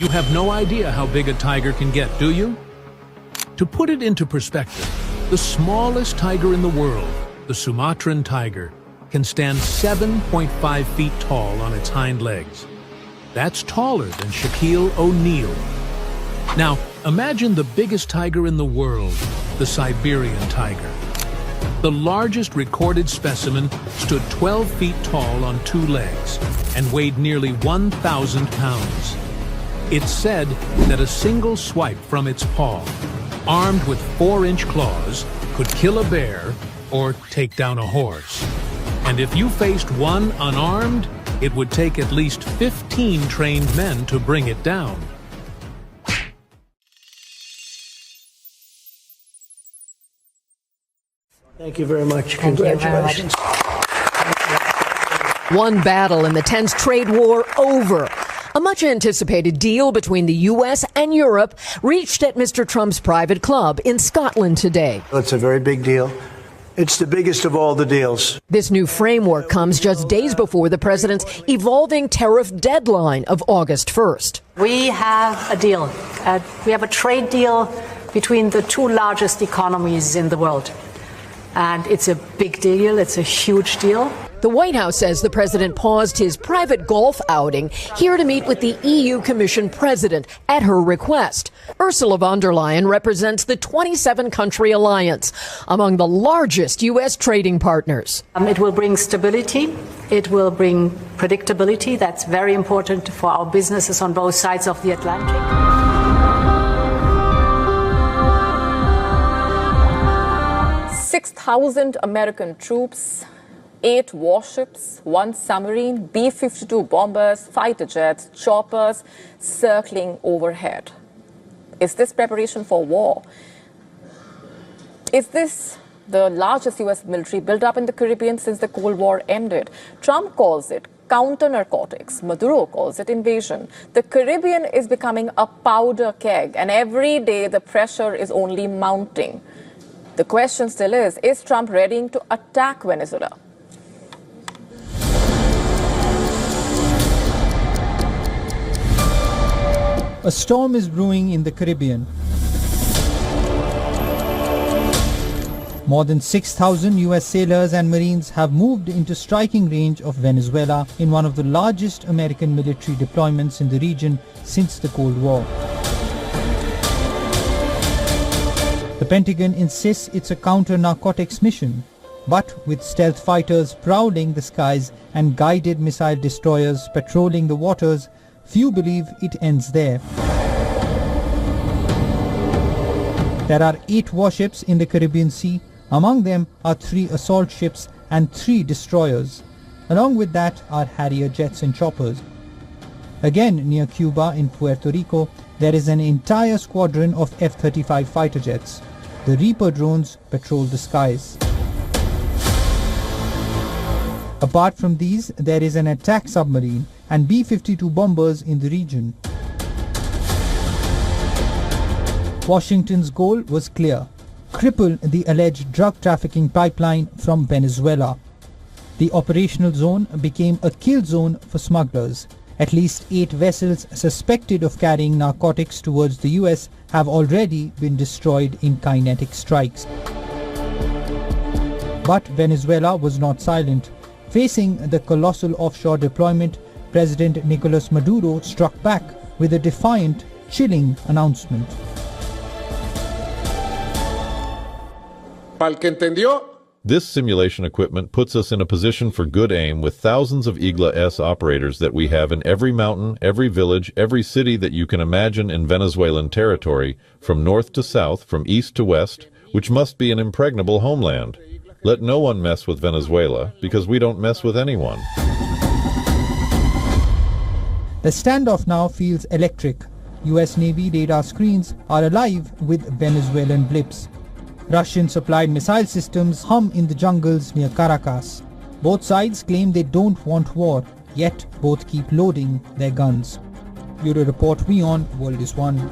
You have no idea how big a tiger can get, do you? To put it into perspective, the smallest tiger in the world, the Sumatran tiger, can stand 7.5 feet tall on its hind legs. That's taller than Shaquille O'Neal. Now, imagine the biggest tiger in the world, the Siberian tiger. The largest recorded specimen stood 12 feet tall on two legs and weighed nearly 1,000 pounds. It's said that a single swipe from its paw, armed with 4-inch claws, could kill a bear or take down a horse. And if you faced one unarmed, it would take at least 15 trained men to bring it down. Thank you very much. Thank you very much. Congratulations. One battle in the tense trade war over. A much-anticipated deal between the U.S. and Europe reached at Mr. Trump's private club in Scotland today. It's a very big deal. It's the biggest of all the deals. This new framework comes just days before the president's evolving tariff deadline of August 1st. We have a deal. We have a trade deal between the two largest economies in the world. And it's a big deal. It's a huge deal. The White House says the president paused his private golf outing here to meet with the EU Commission president at her request. Ursula von der Leyen represents the 27-country alliance, among the largest U.S. trading partners. It will bring stability. It will bring predictability. That's very important for our businesses on both sides of the Atlantic. 6,000 American troops, 8 warships, 1 submarine, B-52 bombers, fighter jets, choppers circling overhead. Is this preparation for war? Is this the largest U.S. military buildup in the Caribbean since the Cold War ended? Trump calls it counter-narcotics. Maduro calls it invasion. The Caribbean is becoming a powder keg, and every day the pressure is only mounting. The question still is Trump ready to attack Venezuela? A storm is brewing in the Caribbean. More than 6,000 U.S. sailors and Marines have moved into striking range of Venezuela in one of the largest American military deployments in the region since the Cold War. The Pentagon insists it's a counter-narcotics mission, but with stealth fighters prowling the skies and guided missile destroyers patrolling the waters, few believe it ends there. There are 8 warships in the Caribbean Sea. Among them are 3 assault ships and 3 destroyers. Along with that are Harrier jets and choppers. Again, near Cuba in Puerto Rico, there is an entire squadron of F-35 fighter jets. The Reaper drones patrol the skies. Apart from these, there is an attack submarine and B-52 bombers in the region. Washington's goal was clear: cripple the alleged drug trafficking pipeline from Venezuela. The operational zone became a kill zone for smugglers. At least 8 vessels suspected of carrying narcotics towards the US have already been destroyed in kinetic strikes. But Venezuela was not silent. Facing the colossal offshore deployment, President Nicolas Maduro struck back with a defiant, chilling announcement. This simulation equipment puts us in a position for good aim with thousands of IGLA-S operators that we have in every mountain, every village, every city that you can imagine in Venezuelan territory, from north to south, from east to west, which must be an impregnable homeland. Let no one mess with Venezuela, because we don't mess with anyone. The standoff now feels electric. US Navy radar screens are alive with Venezuelan blips. Russian-supplied missile systems hum in the jungles near Caracas. Both sides claim they don't want war, yet both keep loading their guns. Bureau Report, WION, World is One.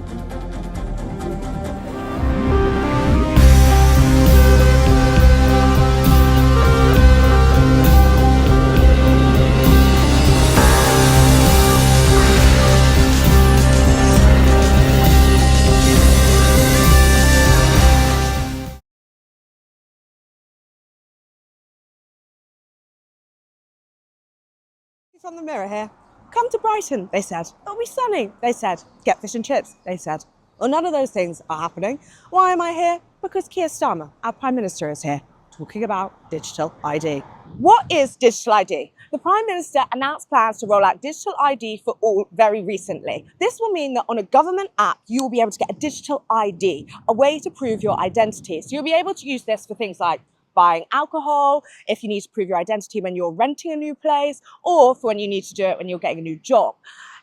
From the Mirror here. Come to Brighton, they said. It'll be sunny, they said. Get fish and chips, they said. Well, none of those things are happening. Why am I here? Because Keir Starmer, our Prime Minister, is here talking about digital ID. What is digital ID? The Prime Minister announced plans to roll out digital ID for all very recently. This will mean that on a government app, you will be able to get a digital ID, a way to prove your identity. So you'll be able to use this for things like buying alcohol, if you need to prove your identity when you're renting a new place, or for when you need to do it when you're getting a new job.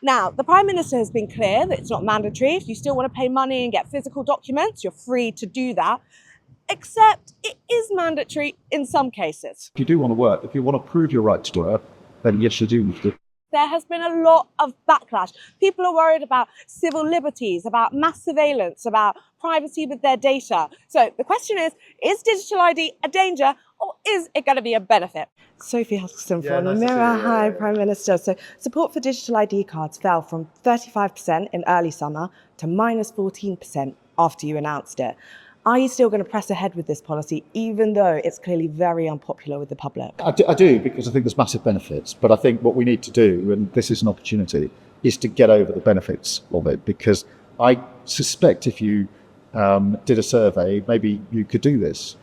Now, the Prime Minister has been clear that it's not mandatory. If you still want to pay money and get physical documents, you're free to do that. Except it is mandatory in some cases. If you do want to work, if you want to prove your right to work, then yes, you do need to. There has been a lot of backlash. People are worried about civil liberties, about mass surveillance, about privacy with their data. So the question is digital ID a danger or is it going to be a benefit? Sophie Hutchinson from the Mirror. Hi, Prime Minister. So support for digital ID cards fell from 35% in early summer to minus 14% after you announced it. Are you still going to press ahead with this policy, even though it's clearly very unpopular with the public? I do, because I think there's massive benefits. But I think what we need to do, and this is an opportunity, is to get over the benefits of it. Because I suspect if you did a survey, maybe you could do this.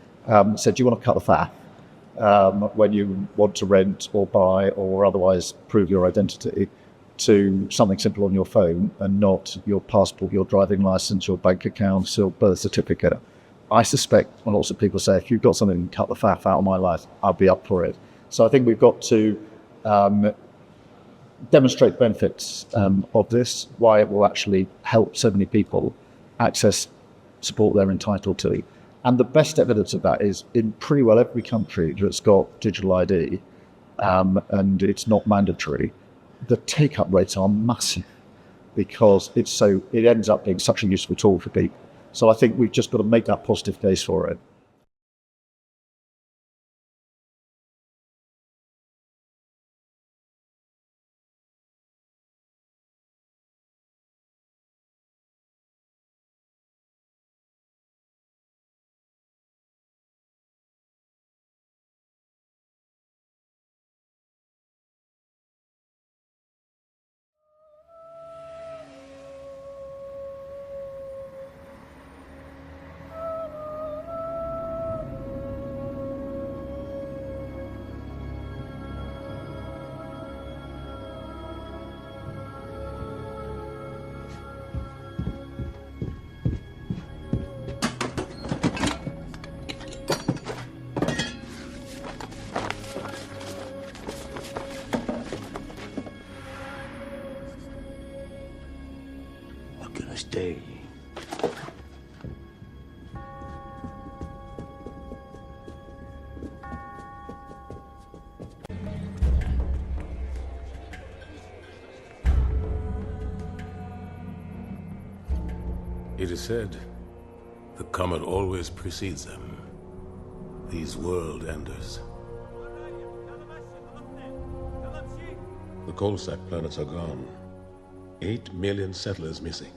Said, do you want to cut the fat when you want to rent or buy or otherwise prove your identity, to something simple on your phone and not your passport, your driving license, your bank account, your birth certificate. I suspect, and lots of people say, if you've got something that can cut the faff out of my life, I'll be up for it. So I think we've got to demonstrate benefits of this, why it will actually help so many people access support they're entitled to. And the best evidence of that is in pretty well every country that's got digital ID and it's not mandatory, the take-up rates are massive because it ends up being such a useful tool for people. So I think we've just got to make that positive case for it. Stay. It is said, the comet always precedes them, these world enders. The Coalsack planets are gone. 8 million settlers missing.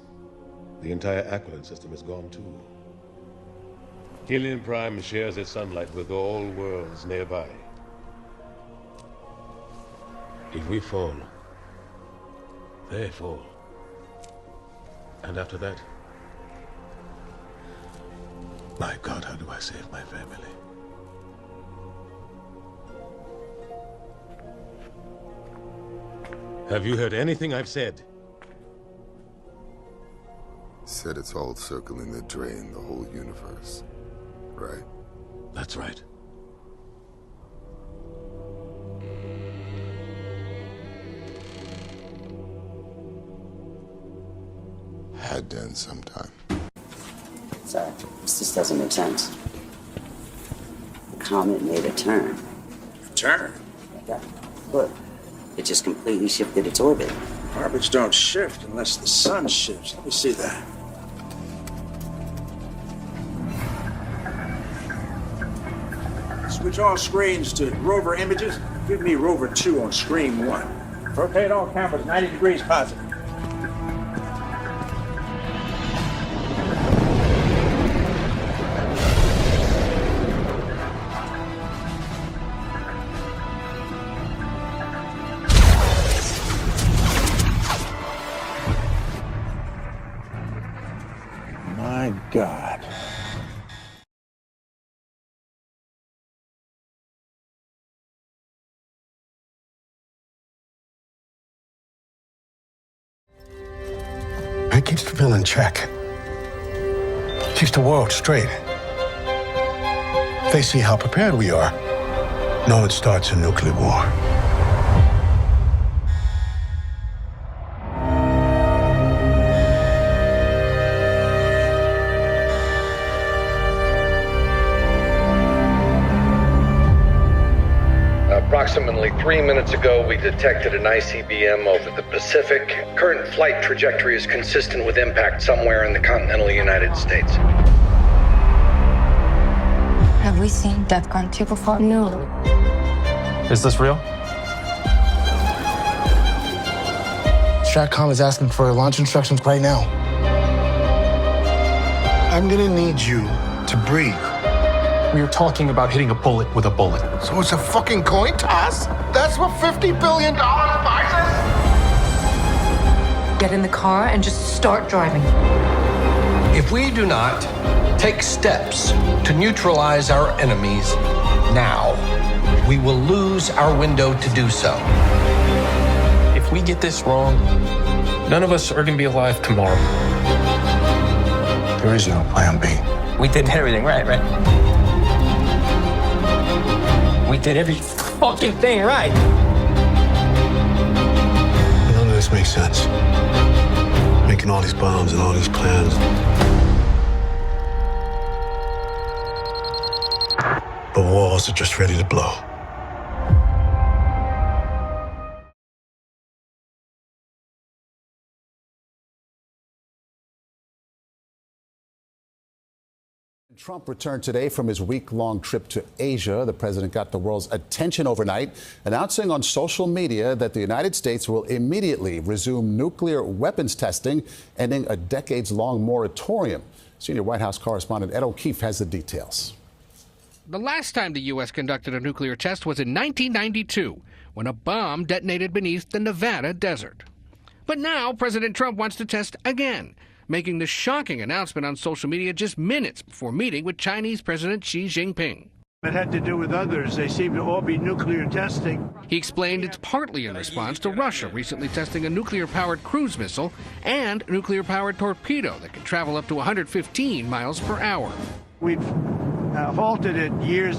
The entire Aquilon system is gone too. Helion Prime shares its sunlight with all worlds nearby. If we fall, they fall. And after that, my God, how do I save my family? Have you heard anything I've said? Said it's all circling the drain, the whole universe, right? That's right. Had done sometime. Sorry, this just doesn't make sense. The comet made a turn. Turn? Yeah, look, it just completely shifted its orbit. Orbits don't shift unless the sun shifts. Let me see that. Switch all screens to rover images. Give me rover 2 on screen 1. Rotate all cameras 90 degrees positive. my God. It keeps the bill in check. Keeps the world straight. They see how prepared we are. No one starts a nuclear war. Approximately 3 minutes ago, we detected an ICBM over the Pacific. Current flight trajectory is consistent with impact somewhere in the continental United States. Have we seen DEFCON 2 before? No. Is this real? STRATCOM is asking for launch instructions right now. I'm gonna need you to breathe. We are talking about hitting a bullet with a bullet. So it's a fucking coin toss? That's what $50 billion buys us? Get in the car and just start driving. If we do not take steps to neutralize our enemies now, we will lose our window to do so. If we get this wrong, none of us are going to be alive tomorrow. There is no plan B. We did everything right? We did every fucking thing right. None of this makes sense. Making all these bombs and all these plans. The walls are just ready to blow. Trump returned today from his week-long trip to Asia. The president got the world's attention overnight, announcing on social media that the United States will immediately resume nuclear weapons testing, ending a decades-long moratorium. Senior White House correspondent Ed O'Keefe has the details. The last time the U.S. conducted a nuclear test was in 1992, when a bomb detonated beneath the Nevada desert. But now President Trump wants to test again, making the shocking announcement on social media just minutes before meeting with Chinese President Xi Jinping. It had to do with others. They seem to all be nuclear testing. He explained it's partly in response to Russia recently testing a nuclear-powered cruise missile and nuclear-powered torpedo that can travel up to 115 miles per hour. We've halted it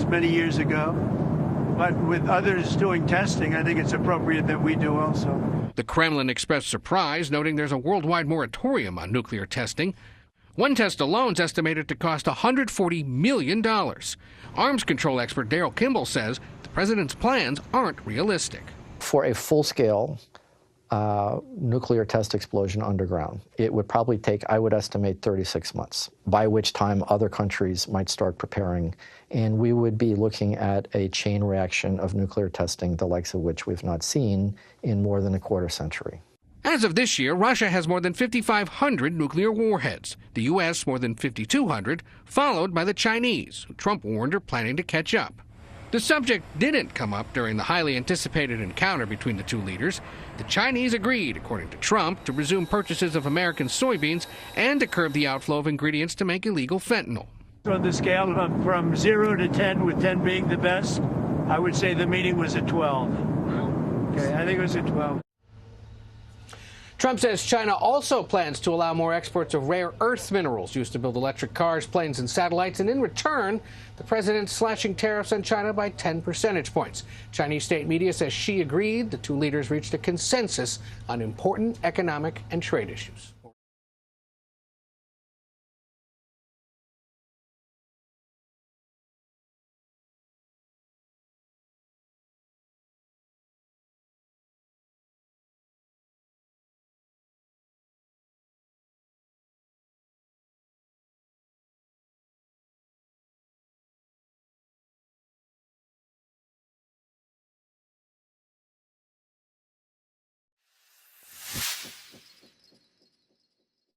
many years ago. But with others doing testing, I think it's appropriate that we do also. The Kremlin expressed surprise, noting there's a worldwide moratorium on nuclear testing. One test alone is estimated to cost $140 million. Arms control expert Daryl Kimball says the president's plans aren't realistic. For a full-scale nuclear test explosion underground, it would probably take, I would estimate, 36 months, by which time other countries might start preparing, and we would be looking at a chain reaction of nuclear testing, the likes of which we've not seen in more than a quarter century. As of this year, Russia has more than 5,500 nuclear warheads, the U.S. more than 5,200, followed by the Chinese, who Trump warned are planning to catch up. The subject didn't come up during the highly anticipated encounter between the two leaders. The Chinese agreed, according to Trump, to resume purchases of American soybeans and to curb the outflow of ingredients to make illegal fentanyl. On the scale from 0 to 10, with 10 being the best, I would say the meeting was a 12. Okay, I think it was a 12. Trump says China also plans to allow more exports of rare earth minerals used to build electric cars, planes, and satellites. And in return, the president's slashing tariffs on China by 10 percentage points. Chinese state media says Xi agreed. The two leaders reached a consensus on important economic and trade issues.